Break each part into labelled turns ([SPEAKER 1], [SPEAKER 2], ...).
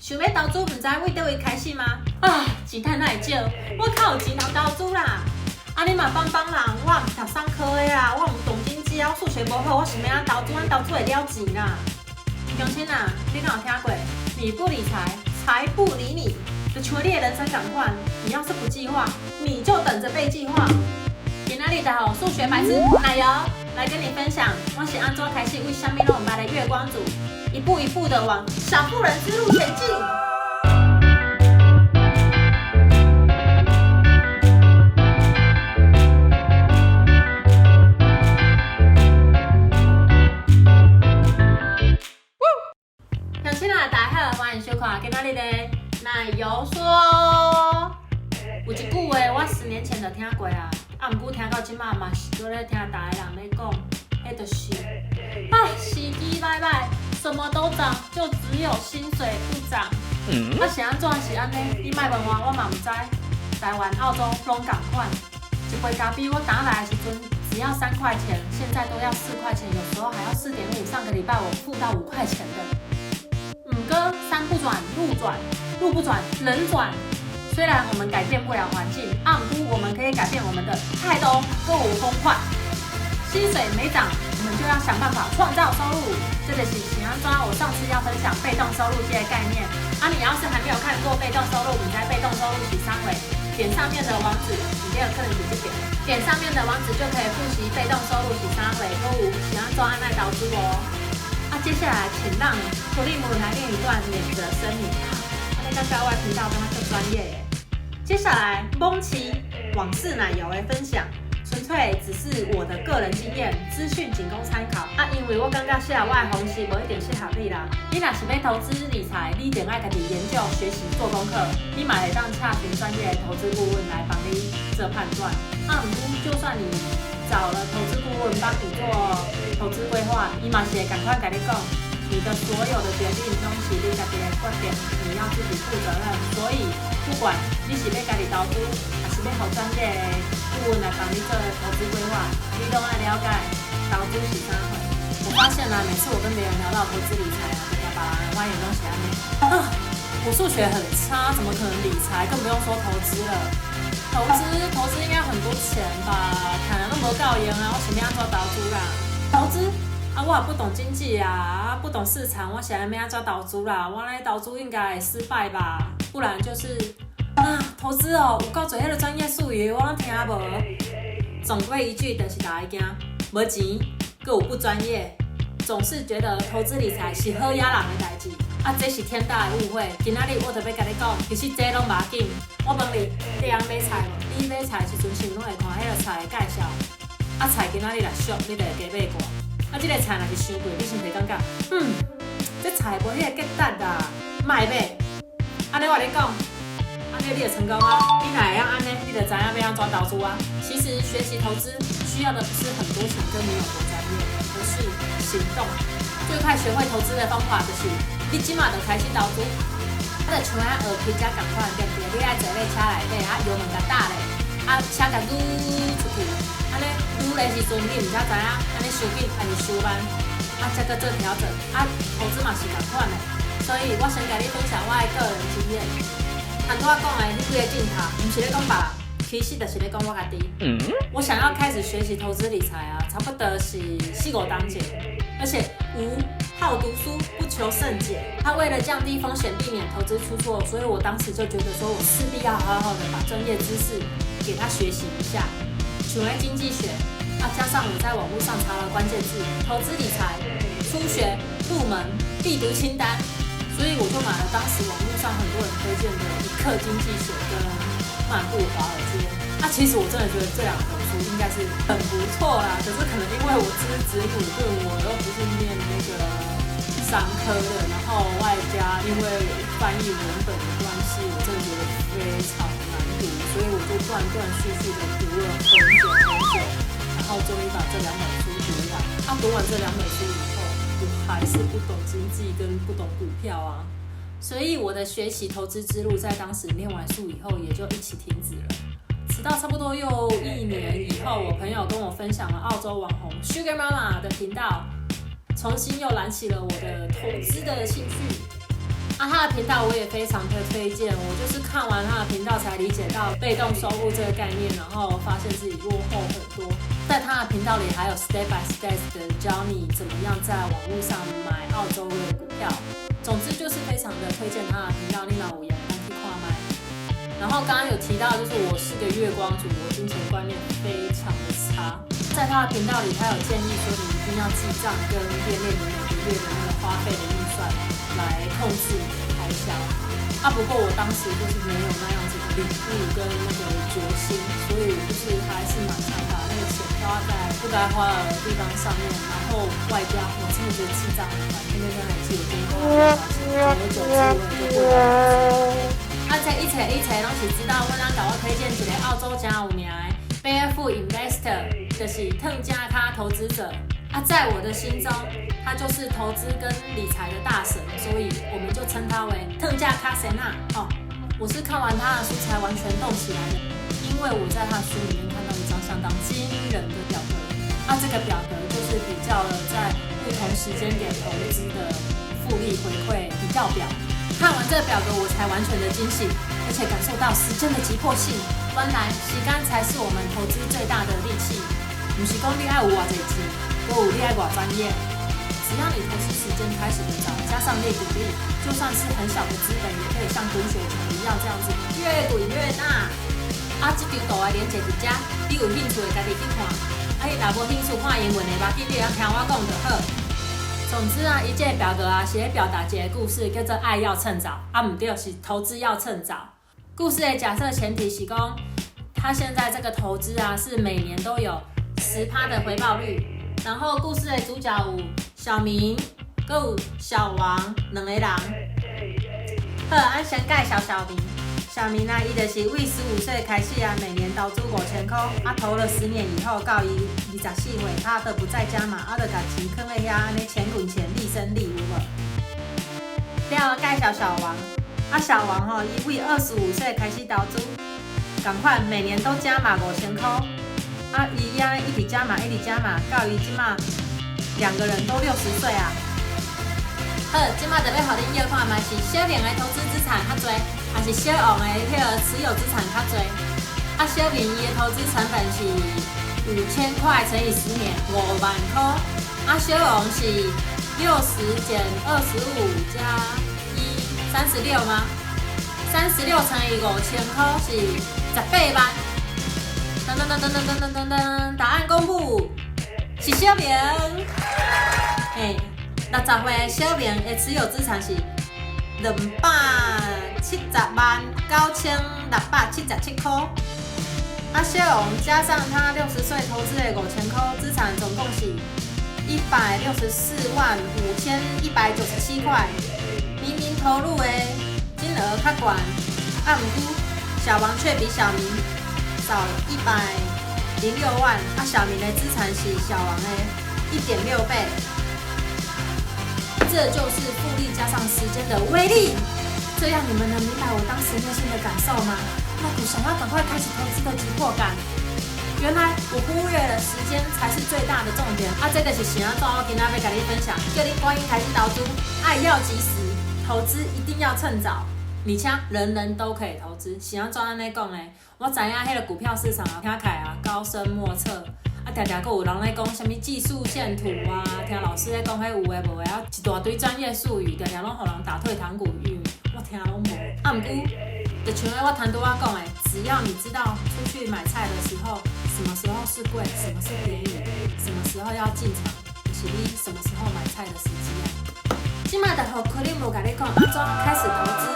[SPEAKER 1] 想要投资，唔知为倒位开始吗？啊，钱赚太少，我靠有钱人投资啦！啊，你嘛帮人，我唔是读商科的啦，我唔懂经济啊，我数学不好，我想要投资，我投资会了钱啦。乡亲啊，你敢有听过？你不理财，财不理你，就像你的人生赶快，你要是不计划，你就等着被计划。今仔日的数学白痴奶油来跟你分享，我是安怎开始为什么拢唔捌的月光族，一步一步的往小富人之路前进。乡亲啊，大家好，欢迎收看今仔日的奶油说。有一句话我10年前就听过啊，毋过听到即马嘛是都咧听大家人咧讲，迄就是时机歹歹，什么都涨，就只有薪水不涨。啊是安怎是安尼？你莫问我嘛毋知。台湾、澳洲拢同款，一杯咖啡我打来的时阵只要3块钱，现在都要4块钱，有时候还要4.5。上个礼拜我付到5块钱的。五哥山不转路转，路不转人转。虽然我们改变不了环境，不过我们可以改变我们的态度、购物风范。薪水没涨，我们就要想办法创造收入。这个是请安抓我上次要分享被动收入这个概念。你要是还没有看过被动收入，你在被动收入是三维，点上面的网址，你没有客人直接点上面的网址就可以复习被动收入是三维。购物请安抓按耐导出哦。接下来请让普利姆来念一段免责声明。那个外频道跟他更专业耶。接下来蒙奇往事奶油的分享，纯粹只是我的个人经验，资讯仅供参考。因为我感觉写我的方式无一定适合你啦。你若是要投资理财，你一定爱家己研究、学习、做功课。你嘛会当洽询专业的投资顾问来帮你做判断。就算你找了投资顾问帮你做投资规划，伊嘛是会赶快跟你讲。你的所有的决定都是你家己的决定，你要自己负责任。所以，不管你是要家己投资，还是要找专业的顾问来帮你做投资规划，你都要了解投资是啥货。我发现每次我跟别人聊到投资理财我眼中写安尼。我数学很差，怎么可能理财？更不用说投资了。投资应该很多钱吧？可能都无够用啊！我想要做投资啦，投资。我也不懂经济啊，不懂市场，我想要要做投资啦。我来投资应该会失败吧？不然就是投资有够多迄个专业术语，我拢听无。总归一句，就是大家惊无钱，佮有不专业，总是觉得投资理财是好野人的代志。这是天大的误会。今仔日我就要甲你讲，其实这拢无要紧。我问你，你爱买菜无？你买菜时阵是拢会看迄个菜的介绍。菜今仔日来俗，你就会加买寡。这个菜若是伤贵，你是不是感觉，这菜无迄个价值啦，卖买。安尼我跟你讲，安尼你就成功啊！你若会安尼，你就知影要安怎投资啊。其实学习投资需要的不是很多钱跟你有多专业，而是行动。最快学会投资的方法就是你即马就开始投资。就像学骑车同款，对不对？你爱坐咧车内底，油门甲打咧，车甲撸出去。安尼愈的时阵，你唔才知影，安尼收紧还是收慢，才搁做调整。投资嘛是同款的，所以我先甲你分享我的个人经验。拄我讲的迄几个镜头，唔是咧讲别人，其实就是咧讲我家己。我想要开始学习投资理财差不多是4、5年前，而且好读书不求甚解。他为了降低风险，避免投资出错，所以我当时就觉得说，我势必要好好的把专业知识给他学习一下。学经济学加上我在网络上查了关键字投资理财、初学、入门、必读清单，所以我就买了当时网络上很多人推荐的《一课经济学》跟《漫步华尔街》。其实我真的觉得这2本书应该是很不错啦，可是可能因为我资质鲁钝，我又不是念那个商科的，然后外加因为翻译文本的关系，我真的觉得非常难读，所以我就断续的读了很久，然后终于把这2本书读完。读完这2本书以后，我还是不懂经济跟不懂股票啊，所以我的学习投资之路在当时念完书以后也就一起停止了。直到差不多又1年以后，我朋友跟我分享了澳洲网红 Sugar Mama 的频道，重新又燃起了我的投资的兴趣。他的频道我也非常的推荐，我就是看完他的频道才理解到被动收入这个概念，然后发现自己落后很多。在他的频道里还有 step by step 的教你怎么样在网络上买澳洲的股票。总之就是非常的推荐他的频道，你若有闲可以看卖。然后刚刚有提到，就是我是个月光族，我金钱观念非常的差。在他的频道里，他有建议说你一定要记账跟列你每个月的那个花费的预算来控制你的开销。不过我当时就是没有那样子的领悟跟那个决心，所以就是还是蛮常把那个钱花在不该花的地方上面，然后外加我真的觉得记账很烦，天天在那里记，我真的久而久之我也就不了。这一切拢是知道，我甲我推荐一个澳洲真有名的 Barefoot Investor， 就是腾加卡投资者。在我的心中，他就是投资跟理财的大神，所以我们就称他为腾加卡神啊。我是看完他的书才完全动起来的，因为我在他的书里面看到一张相当惊人的表格。这个表格就是比较了在不同时间点投资的复利回馈比较表。看完这个表格，我才完全的惊醒，而且感受到时间的急迫性。原来时间才是我们投资最大的利器，不是讲你要有偌济钱，还有你要偌专业。只要你投资时间开始的早，加上列股利，就算是很小的资本，也可以像滚雪球一样这样子越滚越大。这张图的连结伫这，你有兴趣的家己去看。你若无兴趣看英文的，目记你要听我讲就好。总之伊这个表格是在表达一个故事，叫做爱要趁早，唔对，是投资要趁早。故事的假设前提是讲，他现在这个投资是每年都有10%的回报率。然后故事的主角有小明，还有小王两个人。好，先介绍小明。小明伊就是为15岁开始每年投资5000块，投了10年以后，到伊24岁，他都不再加码，就把钱放在遐，安尼钱滚钱，利生利，有无？了介绍小王，小王伊为25岁开始投资，同款每年都加码5000块。伊一直加码，到伊即马2个人都60岁啊。好，即马就要互恁约看卖是小明的投资资产较侪，还是小王的迄个持有资产较侪？小明伊的投资成本是5000块乘以10年，5万块。小王是60减25加1 36吗？36乘以5000块是18万。噔，答案公布，是小明。60岁的小明的持有资产是270万9677块。小王加上他60岁投资的5000块，资产总共是164万5197块。明明投入的金额较悬，不过小王却比小明少106万，小明的资产是小王的1.6倍。这就是复利加上时间的威力。这样你们能明白我当时内心的感受吗？那股想要赶快开始投资的急迫感。原来我忽略了时间才是最大的重点。这个是想要我今天要跟你分享，叫你赶紧开始投资，爱要及时，投资一定要趁早。而且人人都可以投资，是安怎安尼讲呢？我知影迄个股票市场听起来高深莫测，常常有人咧讲什么技术线图听老师咧讲迄有诶无诶一大堆专业术语，常常拢互人打退堂鼓语，我听拢无。不过，就像我谈多我讲诶，只要你知道出去买菜的时候，什么时候是贵，什么是便宜，什么时候要进场，就是你什么时候买菜的时机今麦就互克林姆甲你讲安怎开始投资。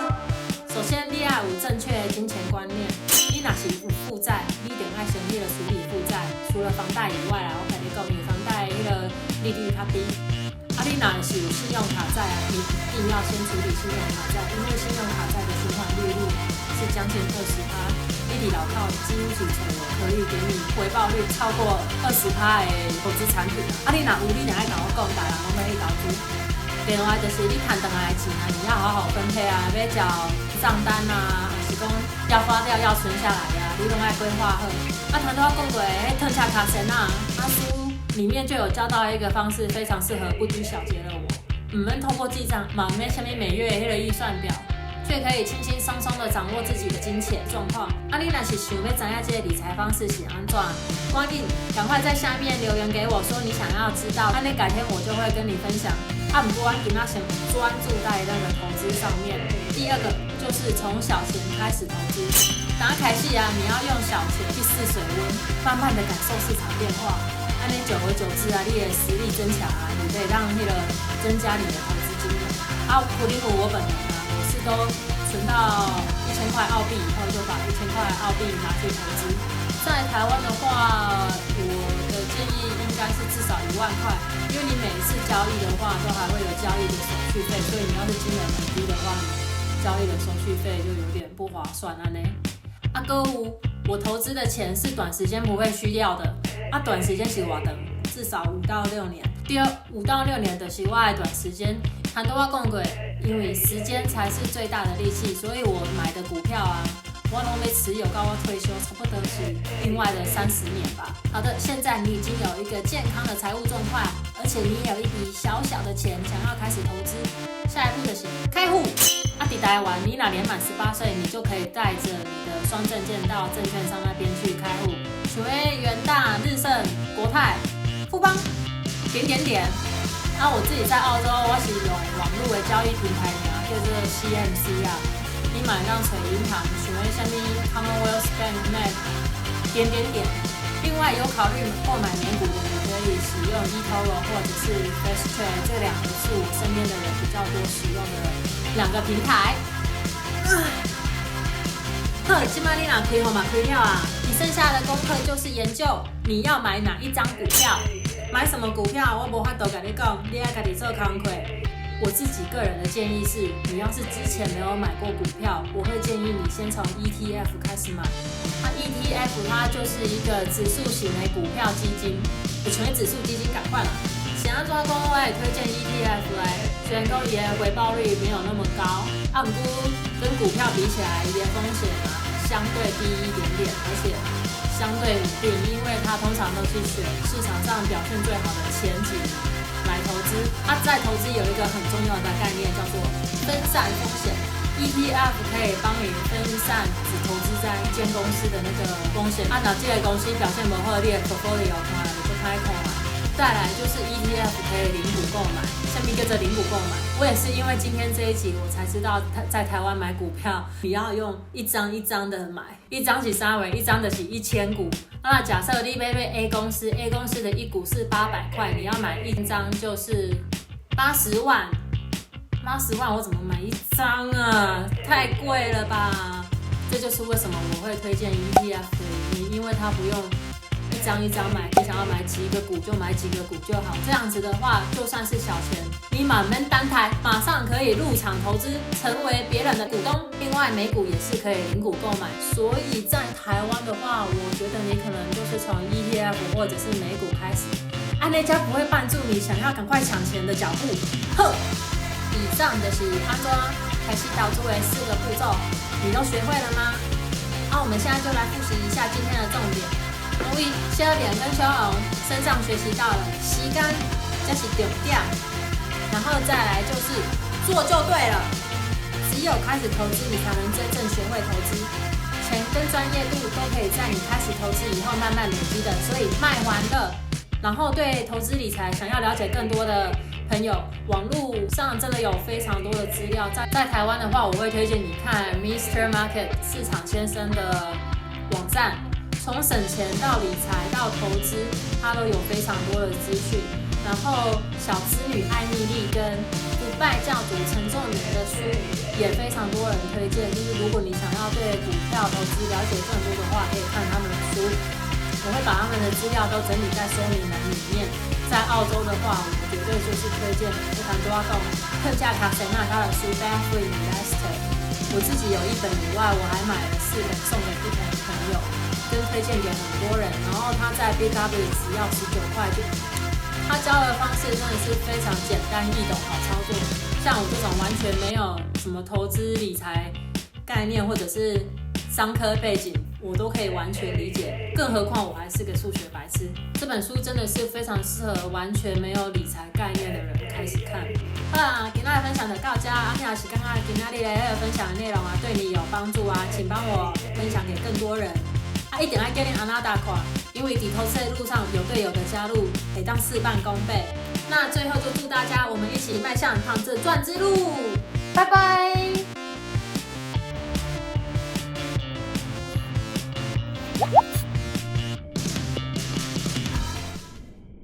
[SPEAKER 1] 首先，你要有正确的金钱观念。你若是有负债，你一定要先去处理负债。除了房贷以外我跟你讲，你房贷迄个利率较低。你若是有信用卡债你一定要先处理信用卡债，因为信用卡债的循环利率是将近20%。你伫老套几乎是可以给你回报率超过20%的投资产品。你若有，你若爱甲我讲，大人拢要去投资。另外就是你赚回来的钱你要好好分配要缴账单还是讲要花掉要存下来你拢要规划好。谈到我讲过特卡卡神书里面就有教到一个方式，非常适合不拘小节的我。唔免透过记账，嘛唔免什么每月迄个预算表，却可以轻轻松松的掌握自己的金钱状况。啊，你若是想要知影这个理财方式是安怎，赶快在下面留言给我说你想要知道，那改天我就会跟你分享。啊，不过我今仔先专注在那个投资上面。第二个就是从小钱开始投资。打开始啊，你要用小钱去试水温，慢慢的感受市场变化。安尼久而久之啊，你的实力增强啊，你可以让那个增加你的投资金额。啊，苦力虎我本人啊，我是都存到1000块澳币以后，就把1000块澳币拿去投资。在台湾的话，我的建议应该是至少1万块，因为你每一次交易的话，都还会有交易的手续费，所以你要是金额很低的话，交易的手续费就有点不划算啊呢。啊，哥有我投资的钱是短时间不会虚掉的，啊，短时间是偌长，至少5到6年。第二，5到6年就是我的短时间。很多我讲过，因为时间才是最大的利器，所以我买的股票啊，我都没持有到我退休，差不多是另外的30年吧。好的，现在你已经有一个健康的财务状况，而且你也有一笔小小的钱想要开始投资，下一步就是开户。啊，在台湾，你若年满18岁，你就可以带着你的双证件到证券商那边去开户，像元大、日盛、国泰、富邦，点。啊，我自己在澳洲，我是用网络的交易平台名叫做 CMC 啊。你买让水银行，像什么 Commonwealth Bank Net， 点。另外有考虑购买美股的，你可以使用 eToro 或者是 FastTrade， 这2个是我身边的人比较多使用的2个平台。好，现在你若开户嘛开了啊，你剩下的功课就是研究你要买哪一张股票。买什么股票，我无法度跟你讲，你要自己做功课。我自己个人的建议是，你要是之前没有买过股票，我会建议你先从 ETF 开始买。ETF 它就是一个指数型的股票基金，就像指数基金赶快啦。想要做公，我也推荐 ETF 来，虽然讲伊的回报率没有那么高，不过跟股票比起来，伊的风险相对低一点，而且相对稳定，因为它通常都是选市场上表现最好的前几名来投资。在投资有一个很重要的概念叫做分散风险。ETF 可以帮你分散只投资在一间公司的那个风险。那这个公司表现不好，你的 portfolio 可能就开空了。再来就是 ETF 可以零股购买，下面叫做零股购买。我也是因为今天这一集，我才知道在台湾买股票，你要用一张一张的买，一张是啥位，一张就是1000股。那假设你买 A 公司的一股是800块，你要买一张就是80万。80万我怎么买一张啊？太贵了吧！这就是为什么我会推荐 ETF 的原因，因为它不用一张一张买，你想要买几个股就买几个股就好。这样子的话，就算是小钱，你满门单台，马上可以入场投资，成为别人的股东。另外，美股也是可以零股购买，所以在台湾的话，我觉得你可能就是从 ETF 或者是美股开始，那家不会绊住你想要赶快抢钱的脚步。呵。以上就是安怎开始投资的4个步骤，你都学会了吗？我们现在就来复习一下今天的重点。因为小脸跟小红身上学习到了时间，这是重点，然后再来就是做就对了。只有开始投资，你才能真正学会投资。钱跟专业度都可以在你开始投资以后慢慢累积的，所以卖完了。然后对投资理财想要了解更多的朋友，网络上真的有非常多的资料。在台湾的话，我会推荐你看 Mr. Market 市场先生的网站，从省钱到理财到投资，它都有非常多的资讯。然后小资女艾蜜莉跟不败教主陈仲明的书也非常多人推荐，就是如果你想要对股票投资了解更多的话，可以看他们的书。我会把他们的资料都整理在说明栏里面。在澳洲的话，我绝对就是推荐非常多到特价卡塞纳他的书《Bad for Investor》。我自己有1本以外，我还买了4本送给不同的朋友，跟推荐给很多人。然后他在 BW 只要19块就，他教的方式真的是非常简单易懂，好操作。像我这种完全没有什么投资理财概念或者是商科背景，我都可以完全理解，更何况我还是个数学白痴。这本书真的是非常适合完全没有理财概念的人开始看。好啦，今天分享就到这，你要是刚刚今天的分享的内容对你有帮助请帮我分享给更多人。一定要叫你安娜达看，因为在投资的路上有队友的加入，可以当事半功倍。那最后就祝大家，我们一起迈向躺着赚之路，拜拜。